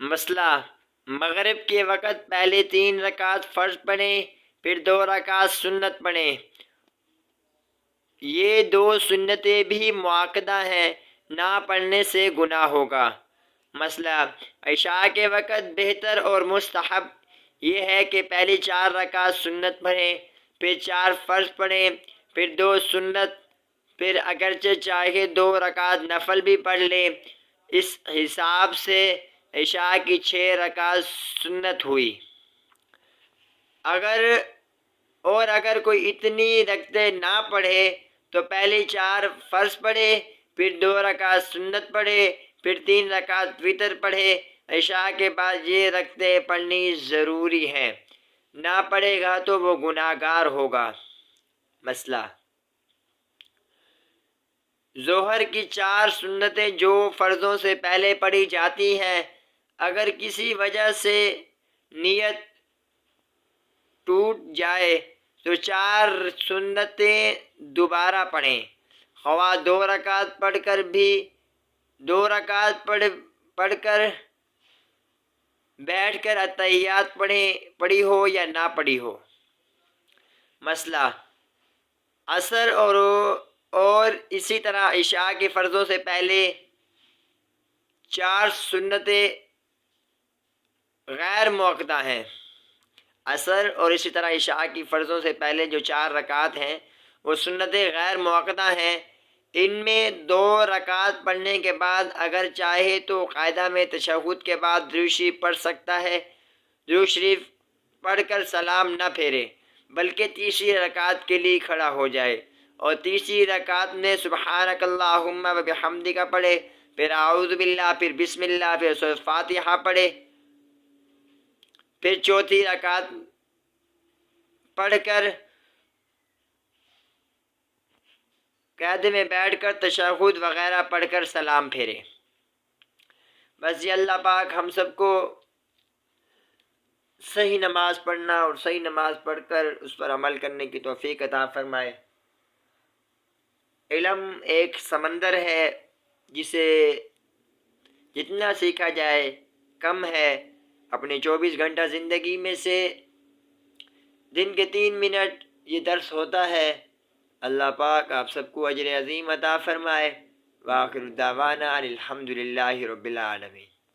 مسئلہ: مغرب کے وقت پہلے 3 رکعت فرض پڑھیں، پھر 2 رکعت سنت پڑھیں۔ یہ 2 سنتیں بھی مؤکدہ ہیں، نہ پڑھنے سے گناہ ہوگا۔ مسئلہ: عشاء کے وقت بہتر اور مستحب یہ ہے کہ پہلی 4 رکعت سنت پڑھیں، پھر 4 فرض پڑھیں، پھر 2 سنت، پھر اگرچہ چاہے 2 رکعت نفل بھی پڑھ لیں۔ اس حساب سے عشاء کی 6 رکعت سنت ہوئی۔ اگر کوئی اتنی رکعتیں نہ پڑھے تو پہلی 4 فرض پڑھے، پھر 2 رکعت سنت پڑھے، پھر 3 رکعت وتر پڑھے۔ عشاء کے بعد یہ رکعتیں پڑھنی ضروری ہیں، نہ پڑھے گا تو وہ گناہ گار ہوگا۔ مسئلہ: ظہر کی 4 سنتیں جو فرضوں سے پہلے پڑھی جاتی ہیں، اگر کسی وجہ سے نیت ٹوٹ جائے تو 4 سنتیں دوبارہ پڑھیں، خواہ 2 رکعت پڑھ کر بیٹھ کر اتحیات پڑھی ہو یا نہ پڑھی ہو۔ مسئلہ: عصر اور اسی طرح عشاء کے فرضوں سے پہلے 4 سنتیں غیر مؤکدہ ہیں۔ عصر اور اسی طرح عشاء کی فرضوں سے پہلے جو 4 رکعت ہیں وہ سنتیں غیر مؤکدہ ہیں۔ ان میں 2 رکعت پڑھنے کے بعد اگر چاہے تو قاعدہ میں تشہد کے بعد درود شریف پڑھ سکتا ہے۔ درود شریف پڑھ کر سلام نہ پھیرے بلکہ تیسری رکعت کے لیے کھڑا ہو جائے اور تیسری رکعت میں سبحانک اللہم و بحمدک پڑھے، پھر اعوذ باللہ، پھر بسم اللہ، پھر سورۃ فاتحہ پڑھے، پھر چوتھی رکعت پڑھ کر قعدے میں بیٹھ کر تشہد وغیرہ پڑھ کر سلام پھیرے۔ بس یہ اللہ پاک ہم سب کو صحیح نماز پڑھنا اور صحیح نماز پڑھ کر اس پر عمل کرنے کی توفیق عطا فرمائے۔ علم ایک سمندر ہے جسے جتنا سیکھا جائے کم ہے۔ اپنے 24 گھنٹہ زندگی میں سے دن کے 3 منٹ یہ درس ہوتا ہے۔ اللہ پاک آپ سب کو اجر عظیم عطا فرمائے۔ وآخر دعوانا ان الحمد للہ رب العالمین۔